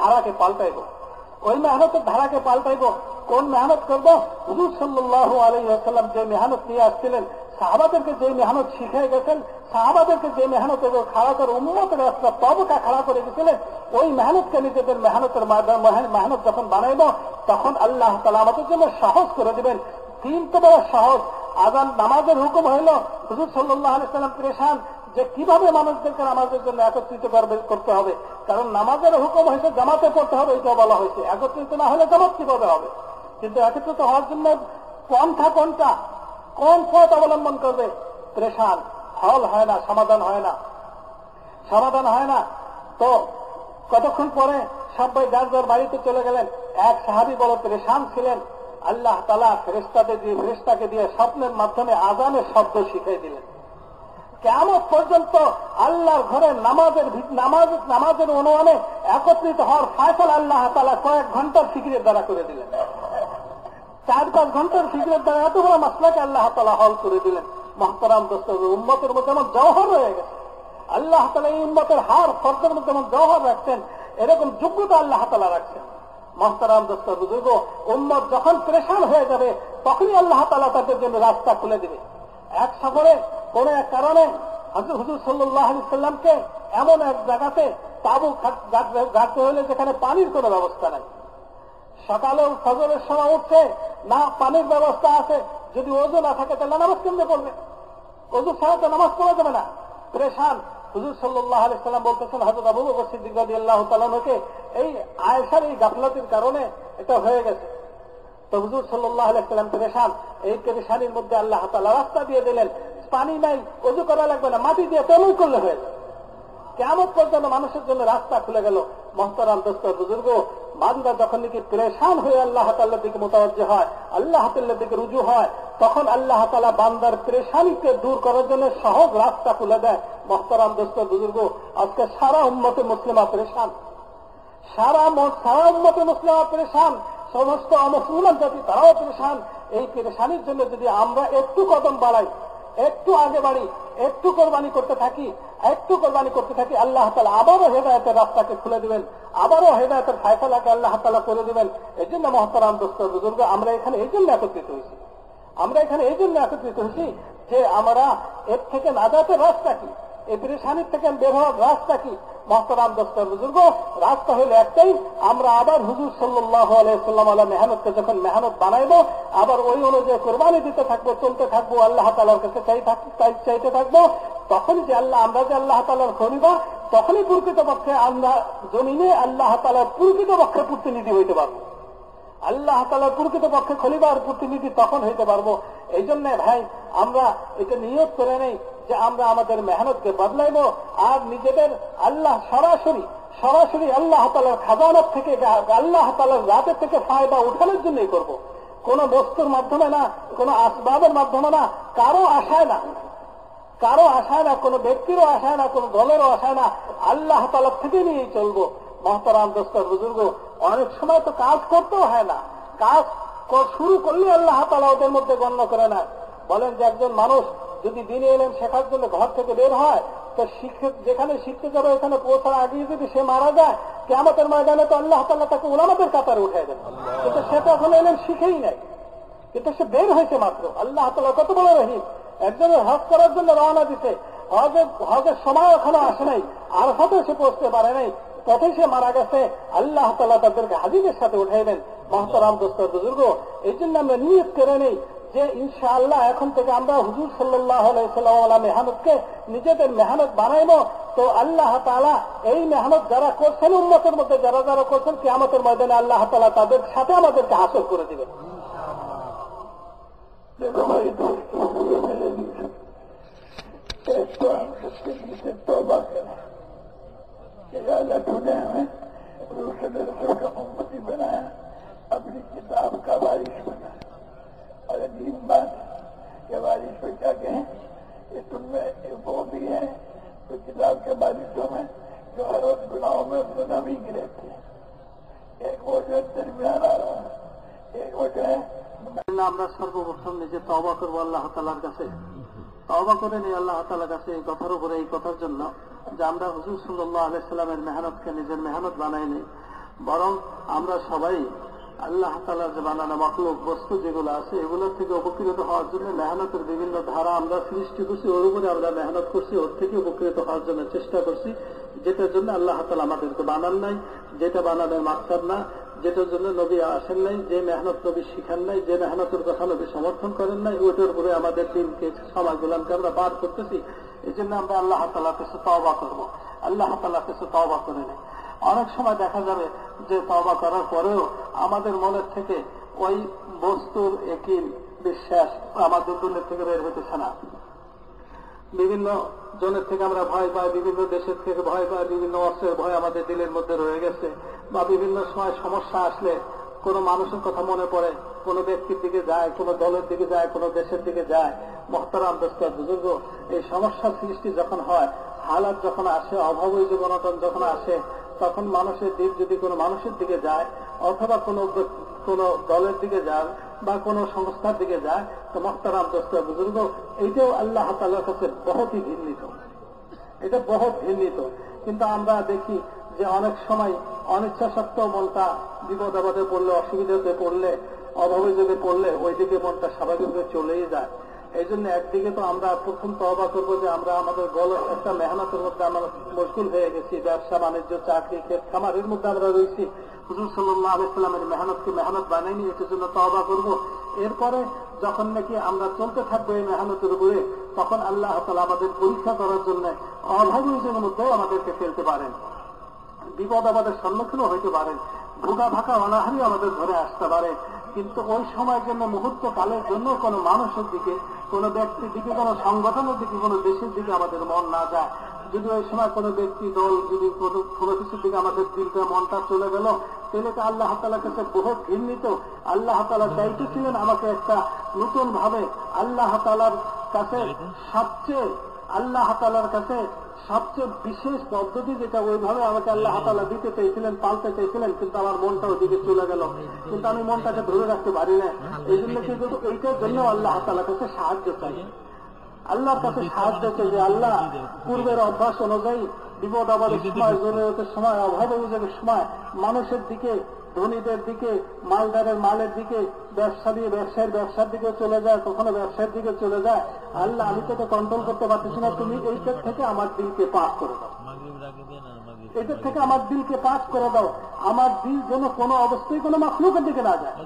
ধারাকে পাল্টাইব, ওই মেহনতের ধারাকে পাল্টাইব। কোন মেহনত করব? হুজুর সাল্লাল্লাহু আলাইহি ওয়াসাল্লাম যে মেহনত নিয়ে আসছিলেন, সাহাবাদেরকে যে মেহনত শিখাই গেছেন, সাহাবাদেরকে যে মেহনত খাড়া করে উম্মতের রাস্তা তবকা খাড়া করে গেছিলেন, ওই মেহনতকে নিজেদের মেহনত যখন বানাইব, তখন আল্লাহ তাআলা আমাদের জন্য সহজ করে দিবেন। দিন তো বড় সহজ। আযান নামাজের হুকুম হইল, হুজুর সাল্লাল্লাহু আলাইহি ওয়াসাল্লাম পরেশান যে কিভাবে মানুষদেরকে নামাজের জন্য একত্রিত করতে হবে। কারণ নামাজের হুকুম হয়েছে জামাতে পড়তে হবে, এটাও বলা হয়েছে। একত্রিত না হলে জামাত কিভাবে হবে? কিন্তু একত্রিত হওয়ার জন্য পন্থা কোনটা, কোন পথ অবলম্বন করবে? পরেশান, হল হয় না, সমাধান হয় না। তো কতক্ষণ পরে সবাই যার যার বাড়িতে চলে গেলেন। এক সাহাবী বড় পরেশান ছিলেন। আল্লাহ তাআলা ফেরেশতাকে দিয়ে স্বপ্নের মাধ্যমে আযানের শব্দ শিখিয়ে দিলেন। কিয়ামত পর্যন্ত আল্লাহর ঘরে নামাজের অনুমানে একত্রিত হওয়ার ফয়সালা আল্লাহ তাআলা কয়েক ঘন্টার ফিকিরের দ্বারা করে দিলেন। 4-5 ঘন্টার ফিকিরের দ্বারা এত বড় মাসলাকে আল্লাহ তাআলা হল করে দিলেন। মুহতারাম দোস্তরা, উম্মতের মধ্যে এমন জওহর রয়ে গেছে। আল্লাহ তাআলা এই উম্মতের হার ফর্দের মধ্যে এমন জওহর রাখছেন, এরকম যোগ্যতা আল্লাহ তাআলা রাখছেন। মুহতারাম দোস্তরা, বুজুর্গ, উম্মত যখন পরেশান হয়ে যাবে, তখনই আল্লাহ তাআলা তাদের জন্য রাস্তা খুলে দিবে। এক সফরে কোন এক কারণে হুজুর সাল্লাল্লাহু আলাইহি ওয়াসাল্লামকে এমন এক জায়গাতে তাঁবু গাড়তে হলে যেখানে পানির কোনো ব্যবস্থা নাই। সকালেও ফজরের সময় উঠছে না, পানির ব্যবস্থা আছে, যদি ওযু না থাকে তাহলে নামাজ কেমনে পড়বে? ওযু ছাড়া তো নামাজ পড়া যাবে না। পরেশান হুজুর সাল্লাল্লাহু আলাইহি ওয়াসাল্লাম বলতেছেন হযরত আবু বকর সিদ্দিক রাদিয়াল্লাহু তাআলা আনহুকে, এই আয়েশার এই গাফলাতির কারণে এটা হয়ে গেছে। তো হুজুর সাল্লাল্লাহু আলাইহি ওয়াসাল্লাম পরেশান, এই পরেশানির মধ্যে আল্লাহ তাআলা রাস্তা দিয়ে দিলেন। পানি নাই, ওযু করা লাগবে না, মাটি দিয়ে তেমন করলে হয়ে যাবে। কিয়ামত পর্যন্ত মানুষের জন্য রাস্তা খুলে গেল। মুহতারাম দোস্তর, বুজুর্গ, বান্দা যখন নাকি পরেশান হয়ে আল্লাহ তাআলার দিকে মুতাওয়াজ্জিহ হয়, আল্লাহ তাআলার দিকে রুজু হয়, তখন আল্লাহ তাআলা বান্দার পরেশানিকে দূর করার জন্য সহজ রাস্তা খুলে দেয়। মুহতারাম দোস্তর, বুজুর্গ, আজকে সারা উম্মতে মুসলিমা পরেশান, সারা উম্মতে মুসলিমা পরেশান, সমস্ত অমুসলমান জাতি তারাও পরেশান। এই পরেশানির জন্য যদি আমরা একটু কদম বাড়াই, একটু আগে বাড়ি, একটু কোরবানি করতে থাকি, আল্লাহ তাআলা আবারও হেদায়েতের রাস্তাকে খুলে দিবেন, আবারও হেদায়েতের ফয়সালাকে আল্লাহ তাআলা করে দিবেন। এই জন্য মুহতারাম দোস্ত বুজুর্গ, আমরা এখানে এই জন্য একত্রিত হয়েছি যে আমরা এর থেকে নাজাতের রাস্তা কি, এই পরেশানির থেকে বের হওয়ার রাস্তা কি? মুহতারাম দোস্ত বুজুর্গ, রাস্তা হইল একটাই, আমরা আবার হুজুর সাল্লাল্লাহু আলাইহি ওয়াসাল্লাম আলা মেহনতকে যখন মেহনত বানাইব, আবার ওই অনুযায়ী কোরবানি দিতে থাকবো, চলতে থাকবো, আল্লাহ তাআলার কাছে চাইতে থাকবো। তখনই যে আমরা যে আল্লাহ তাআলার খলিফা, তখনই প্রকৃতপক্ষে আমরা জমিনে আল্লাহ তাআলার প্রকৃতপক্ষে প্রতিনিধি হইতে পারবো। আল্লাহ তাআলার প্রকৃতপক্ষে খলিফার প্রতিনিধি তখন হইতে পারবো। এই জন্য ভাই, আমরা এটা নিয়ত করে নেই যে আমরা আমাদের মেহনতকে বদলাইব, আর নিজেদের আল্লাহ সরাসরি আল্লাহ তাআলার খাজানাত থেকে, আল্লাহ তাআলার জাতের থেকে ফায়দা উঠানোর জন্যই করব। কোন বস্তুর মাধ্যমে না, কোন আসবাবের মাধ্যমে না, কারো আশায় না, কোন ব্যক্তিরও আশায় না, কোন দলেরও আশায় না, আল্লাহ তাআলার থেকে নিয়েই চলবো। মুহতারাম দোস্তর বুজুর্গ, অনেক সময় তো কাজ করতেও হয় না, কাজ শুরু করলে আল্লাহ তাআলা ওদের মধ্যে গণ্য করে না। বলেন যে একজন মানুষ যদি দ্বীনি ইলম শেখার জন্য ঘর থেকে বের হয়, তো যেখানে শিখতে যাবে ওখানে পৌঁছার আগে যদি সে মারা যায়, কিয়ামতের ময়দানে তো আল্লাহ তাআলা তাকে উলামাদের কাতারে উঠাই দেন। কিন্তু সে তো এখন ইলম শিখেই নাই, কিন্তু সে বের হয়েছে মাত্র। আল্লাহ তাআলা কত বড় রহিম, একজনের হজ করার জন্য রওনা দিতে, হজের সময় এখনো আসে নাই, আরফাতে সে পৌঁছতে পারে নাই, তখন সে মারা গেছে, আল্লাহ তাআলা তাদেরকে হাজিদের সাথে উঠাইবেন। মুহতারাম দোস্ত বুজুর্গ, এই জন্য আমরা নিয়ত করে নেই যে ইনশাআল্লাহ এখন থেকে আমরা হুজুর সাল্লাল্লাহু আলাইহি ওয়াসাল্লাম মেহনতকে নিজেদের মেহনত বানাইব। তো আল্লাহ তাআলা এই মেহনত যারা করছেন, উম্মতের মধ্যে যারা করছেন, কিয়ামতের ময়দানে আল্লাহ তাআলা তাদের সাথে আমাদেরকে হাসর করে দিবেন। देखो भाई दोस्तों, मेरे लिए एक तो हम सबके लिए तौबा करें कि अल्लाह तूने हमें दूसरे रसूल का उम्मती बनाया, अपनी किताब का वारिस बनाया। और अजीब बात, ये वारिस पे क्या कहें, ये तुममें वो भी है तो किताब के बारिशों में जो हर रोज गुनाहों में अपने नाम ही गिरते हैं। एक वो जो दरमियान आ रहा है, एक वो जो है আমরা সর্বপ্রথম নিজে তওবা করবো আল্লাহ তাআলার কাছে। তওবা করে নিই আল্লাহ তাআলার কাছে এই কথার উপরে, এই কথার জন্য যে আমরা হুজুর সাল্লাল্লাহু আলাইহি সাল্লামের মেহনতকে নিজের মেহনত বানাই নেই, বরং আমরা সবাই আল্লাহ তাআলার যে বানানো মাখলুক বস্তু যেগুলো আছে এগুলোর থেকে উপকৃত হওয়ার জন্য মেহনতের বিভিন্ন ধারা আমরা সৃষ্টি করছি, ওর উপরে আমরা মেহনত করছি, ওর থেকে উপকৃত হওয়ার জন্য চেষ্টা করছি, যেটার জন্য আল্লাহ তাআলা আমাদেরকে বানান নাই, যেটা বানানোর মাকসাদ না, যেটার জন্য নবী আসেন নাই, যে মেহনত নবী শিখান নাই, যে মেহনতের কথা নবী সমর্থন করেন নাই, ওইটার উপরে আমাদের দিনকে সমাজগুলানকে আমরা বার করতেছি। এই জন্য আমরা আল্লাহ তাআলার কাছে তওবা করবো, আল্লাহ তাআলার কাছে তওবা করে নেই। অনেক সময় দেখা যাবে যে তওবা করার পরেও আমাদের মনের থেকে ওই বস্তুর একই বিশ্বাস আমাদের দিলের থেকে বের হইতেছে না। বিভিন্ন জনের থেকে আমরা ভয় পাই, বিভিন্ন দেশের থেকে ভয় পাই, বিভিন্ন অস্ত্রের ভয় আমাদের দিলের মধ্যে রয়ে গেছে, বা বিভিন্ন সময় সমস্যা আসলে কোনো মানুষের কথা মনে পড়ে, কোনো ব্যক্তির দিকে যায়, কোনো দলের দিকে যায়, কোনো দেশের দিকে যায়। মুহতারাম দোস্ত বুজুর্গ, এই সমস্যার সৃষ্টি যখন হয়, হালাত যখন আসে, অভাব জীবনটন যখন আসে, তখন মানুষের দিক যদি কোনো মানুষের দিকে যায় অথবা কোনো দলের দিকে যায় বা কোনো সংস্থার দিকে যায়, তো মুহতারাম দোস্ত বুজুর্গ, এইটাও আল্লাহ তাআলার কাছে বহুতই ঘৃণিত, এটা বহুত ঘৃণিত। কিন্তু আমরা দেখি যে অনেক সময় অনিচ্ছা সত্ত্বেও মনটা বিপদ আপদে পড়লে, অসুবিধাতে পড়লে, অভাবে যদি পড়লে ওই দিকে মনটা স্বাভাবিকভাবে চলেই যায়। এই জন্য একদিকে তো আমরা প্রথম তওবা করবো যে আমরা আমাদের একটা মেহনতের মধ্যে আমরা মশগুল হয়ে গেছি, ব্যবসা বাণিজ্য, চাকরি, ক্ষেত খামারের মধ্যে আমরা রয়েছি, হুজুর সাল্লাল্লাহু আলাইহি সাল্লামের মেহনতকে মেহনত বানাইনি, এটার জন্য তওবা করবো। এরপরে যখন নাকি আমরা চলতে থাকবো এই মেহনতের উপরে, তখন আল্লাহ তাআলা আমাদের পরীক্ষা করার জন্য অভাবী জীবনের মধ্যেও আমাদেরকে ফেলতে পারেন, বিপদ আমাদের সম্মুখীনও হইতে পারেন, ভোগা ভাকা অনাহারি আমাদের ধরে আসতে পারে। কিন্তু ওই সময়ের জন্য মুহূর্ত কালের জন্য কোনো মানুষের দিকে, কোনো ব্যক্তির দিকে, কোনো সংগঠনের দিকে, কোনো দেশের দিকে আমাদের মন না যায়। যদি ওই সময় কোনো ব্যক্তি, দল, যদি কোনো কিছুর দিকে আমাদের দিলটা মনটা চলে গেল, তাহলে তো আল্লাহ তাআলার কাছে বহু ঘৃণিত। আল্লাহ তাআলা চাইতেছিলেন আমাকে একটা নতুন ভাবে আল্লাহ তাআলার কাছে সবচেয়ে বিশেষ পদ্ধতি যেটা, ওইভাবে আমাকে আল্লাহ তাআলা দিতে চাইছিলেন, পাল্টে চাইছিলেন, কিন্তু আমার মনটা ওইদিকে চলে গেল, কিন্তু আমি মনটাকে ধরে রাখতে পারি না। এই জন্য কিন্তু এইটার জন্য আল্লাহ তাআলার কাছে সাহায্য চাই, আল্লাহর কাছে সাহায্য চাই যে আল্লাহ পূর্বের অভ্যাস অনুযায়ী বিপদ আপদের সময়, জরুরতের সময়, অভাব অভিযোগের সময় মানুষের দিকে, ধনীদের দিকে, মালদারের মালের দিকে, ব্যবসার দিকে চলে যায়, কখনো ব্যবসার দিকে চলে যায়। আল্লাহ, আমি তো কন্ট্রোল করতে পারতেছি না, তুমি এইটার থেকে আমার দিলকে পাক করে দাও, এটার থেকে আমার দিলকে পাক করে দাও। আমার দিল যেন কোনো অবস্থায় কোনো মাখলুকের দিকে না যায়,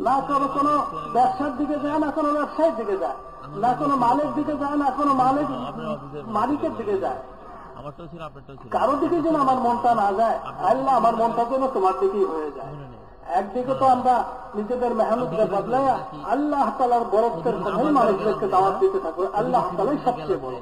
না কোনো ব্যবসার দিকে যায়, না কোনো ব্যবসায়ের দিকে যায়, না কোনো মালের দিকে যায়, না কোনো মালিকের দিকে যায়, কারো দিকে যেন আমার মনটা না যায়। আল্লাহ, আমার মনটা যেন তোমার দিকেই হয়ে যায়। একদিকে তো আমরা নিজেদের মেহনতকে বদলাইয়া আল্লাহ তাআলার বরকতের কথাই মানুষদেরকে দাওয়াত দিতে থাকবো। আল্লাহ তাআলাই সবচেয়ে বড়।